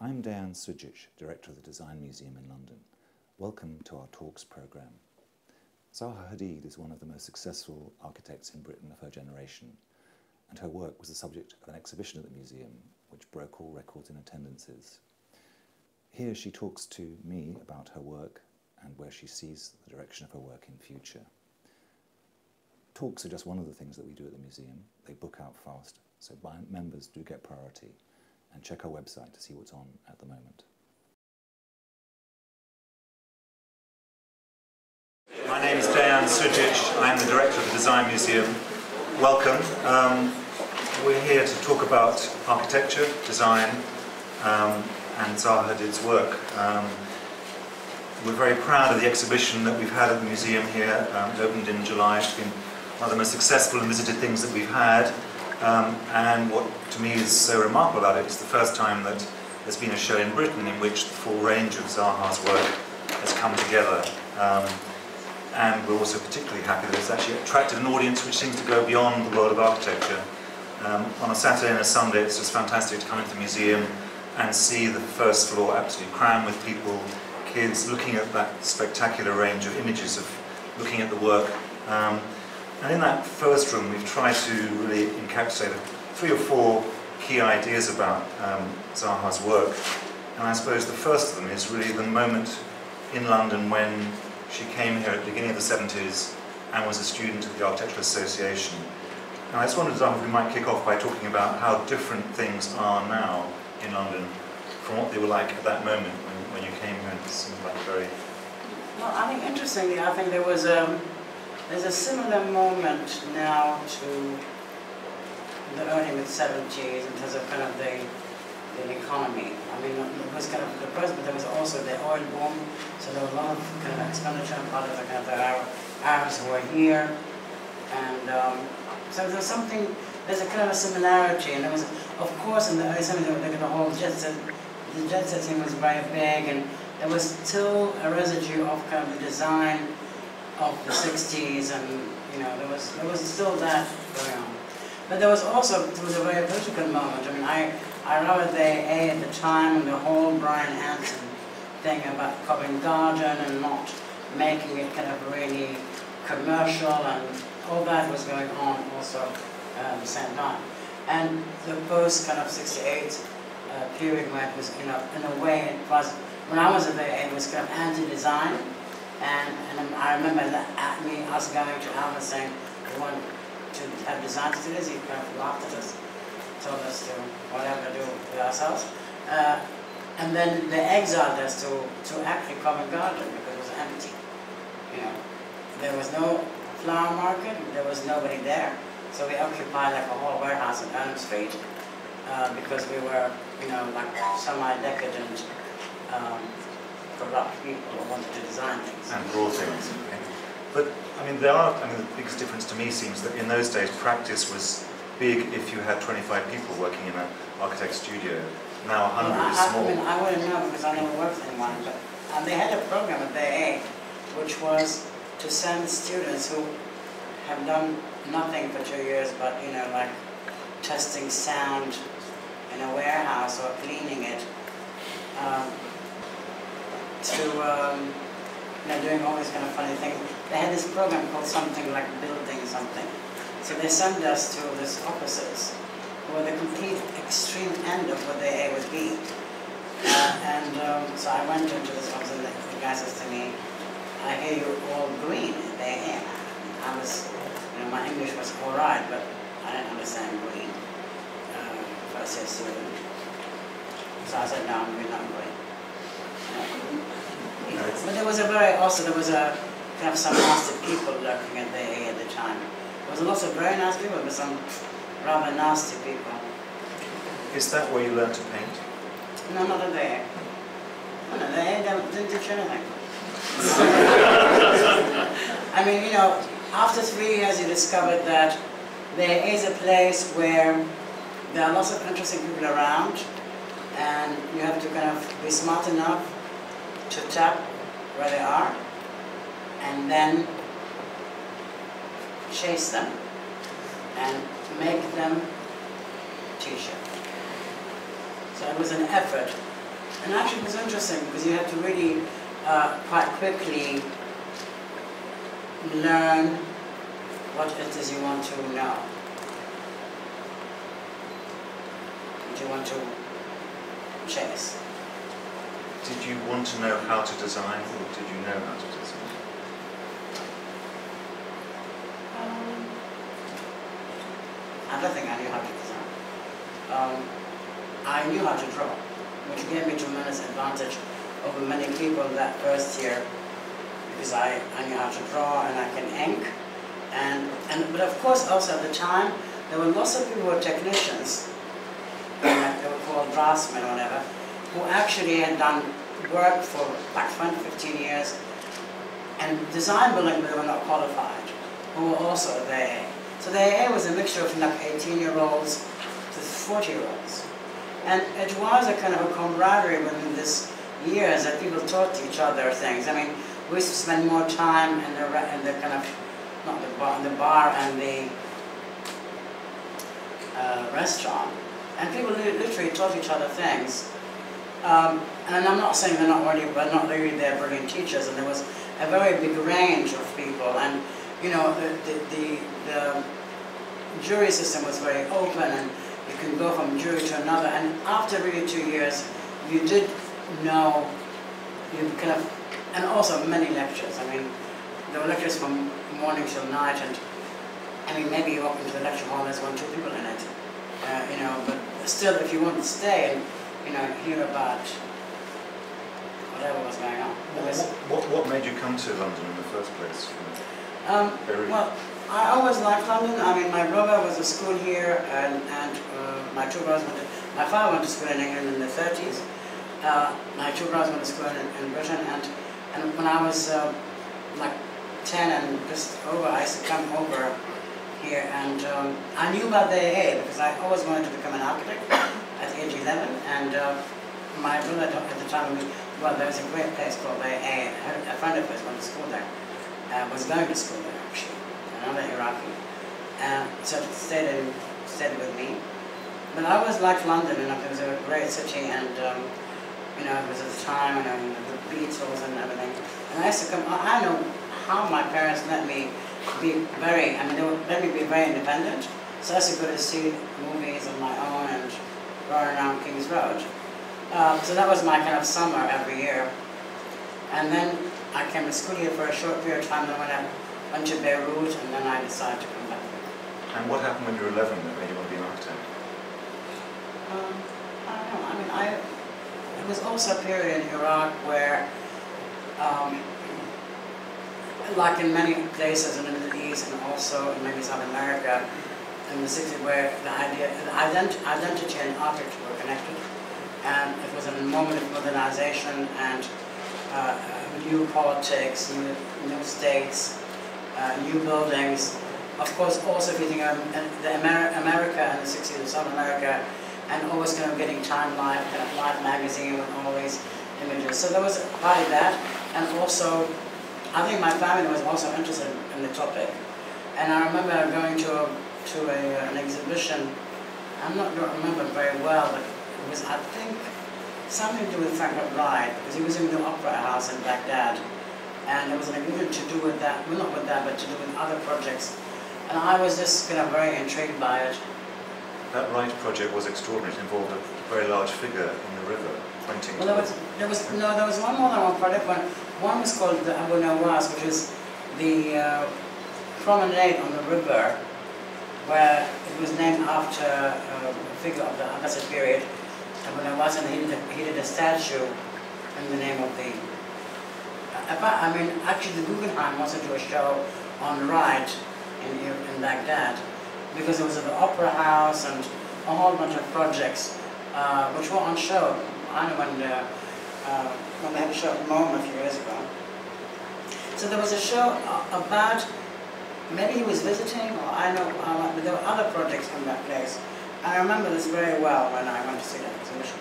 I'm Deyan, Director of the Design Museum in London. Welcome to our Talks programme. Zaha Hadid is one of the most successful architects in Britain of her generation, and her work was the subject of an exhibition at the museum which broke all records in attendances. Here she talks to me about her work and where she sees the direction of her work in future. Talks are just one of the things that we do at the museum. They book out fast, so members do get priority. And check our website to see what's on at the moment. My name is Deyan, I'm the Director of the Design Museum. Welcome. We're here to talk about architecture, design, and Zaha Hadid's work. We're very proud of the exhibition that we've had at the museum here. It opened in July. It's been one of the most successful and visited things that we've had. And what to me is so remarkable about it is the first time that there's been a show in Britain in which the full range of Zaha's work has come together. And we're also particularly happy that it's actually attracted an audience which seems to go beyond the world of architecture. On a Saturday and a Sunday, it's just fantastic to come into the museum and see the first floor absolutely crammed with people, kids, looking at that spectacular range of images, of looking at the work. And in that first room, we've tried to really encapsulate 3 or 4 key ideas about Zaha's work. And I suppose the first of them is really the moment in London when she came here at the beginning of the 70s and was a student of the Architectural Association. And I just wondered if we might kick off by talking about how different things are now in London from what they were like at that moment when you came here, and it seemed like very... Well, I think interestingly, I think there's a similar moment now to the early mid-70s in terms of kind of the economy. I mean, it was kind of depressed, but there was also the oil boom, so there was a lot of kind of expenditure on part of the kind of the Arabs who were here, and so there's a kind of a similarity, and there was, of course, in the early 70s, the whole jet set, the jet set thing was very big, and there was still a residue of kind of the design of the 60s, and there was still that going on. But there was also, it was a very political moment. I mean, I remember the AA at the time and the whole Brian Anson thing about Covent Garden and not making it kind of really commercial, and all that was going on also at the same time. And the post kind of 68 period where it was, in a way, it was, when I was at the AA, it was kind of anti-design. And I remember us going to Alma saying we want to have design studios. He kind of laughed at us, told us to whatever do with ourselves. And then they exiled us to actually Covent Garden because it was empty. There was no flower market, there was nobody there. So we occupied like a whole warehouse in Elm Street because we were, like semi-decadent corrupt people who wanted to design things. And draw things. But, the biggest difference to me seems that in those days practice was big if you had 25 people working in an architect's studio. Now 100 is small. I wouldn't know because I never worked in one, but they had a program at the AA which was to send students who have done nothing for 2 years but, like testing sound in a warehouse or cleaning it, to doing all these kind of funny things. They had this program called something like building something. So they sent us to these offices who were the complete extreme end of what the AA would be. So I went into this office and the guy says to me, I hear you're all green at the AA. I was, my English was all right, but I didn't understand green. First year student. So I said, no, I'm not green. But there was kind of some nasty people lurking at the AA at the time. There was lots of very nice people, but some rather nasty people. Is that where you learned to paint? No, not at the AA. No, the AA didn't teach anything. After 3 years you discovered that there is a place where there are lots of interesting people around, and you have to kind of be smart enough to tap where they are, and then chase them and make them teach you. So it was an effort And actually it was interesting because you had to really quite quickly learn what it is you want to know. What you want to chase. Did you want to know how to design, or did you know how to design? I don't think I knew how to design. I knew how to draw, which gave me tremendous advantage over many people that first year, because I knew how to draw and I can ink. But of course also at the time, there were lots of people who were technicians, they were called draftsmen or whatever, who actually had done work for like 20, 15 years and design building, but they were not qualified, who were also the AA. So the AA was a mixture of like 18-year-olds to 40-year-olds. And it was a kind of a camaraderie within this years that people taught each other things. I mean, we used to spend more time in the kind of, not the bar and the restaurant. And people literally taught each other things. And I'm not saying they're not really they're brilliant teachers, and there was a very big range of people, and you know, the jury system was very open, and you can go from jury to another, and after really 2 years, you did know, you kind of, and also many lectures. I mean, there were lectures from morning till night, and I mean, maybe you walk into the lecture hall, there's 1 or 2 people in it, you know, but still, if you want to stay and, you know, hear about whatever was going on. What made you come to London in the first place? Well, I always liked London. I mean, my brother was at school here, and my 2 brothers went to, my father went to school in England in the 30s. My 2 brothers went to school in Britain, and when I was like 10 and just over, I used to come over here, and I knew about the AA because I always wanted to become an architect at age 11, and my brother at the time, well, there was a great place called the AA. A friend of his went to school there, was going to school there actually, another Iraqi, so he stayed with me. But I always liked London, and it was a great city, and you know, it was at the time, you know, the Beatles and everything. And I used to come, I know how my parents let me be very, I mean, they would let me be very independent. So I used to go to see movies on my own and run around King's Road. So that was my kind of summer every year. And then I came to school here for a short period of time, then when I went to Beirut, and then I decided to come back here. And what happened when you were 11 that made you want to be an architect? I don't know, I mean, it was also a period in Iraq where, like in many places in the Middle East and also in maybe South America, in the 60s, where the identity and architecture were connected. And it was a moment of modernization and new politics, new states, new buildings. Of course, also if you think of America and the 60s in South America, and always kind of getting Time Life, kind of Life magazine with all these images. So there was partly that, and also, I think my family was also interested in the topic. And I remember going to an exhibition, I'm not going to remember very well, but it was, I think, something to do with Frank Wright, because he was in the Opera House in Baghdad. And it was an exhibition to do with that, well, not with that, but to do with other projects. And I was just kind of very intrigued by it. That Wright project was extraordinary. It involved a very large figure in the river pointing. Well, there was one more than one project. One was called the Abu Nawas, which is the promenade on the river, where it was named after a figure of the Abbasid period, Abu Nawas, and he did a statue in the name of the. I mean, actually, the Guggenheim also did a show on Wright in Baghdad, because it was at the Opera House and a whole bunch of projects which were on show. I know when they had a show at MoMA a few years ago. So there was a show about, maybe he was visiting, or I know, but there were other projects from that place. I remember this very well when I went to see that exhibition.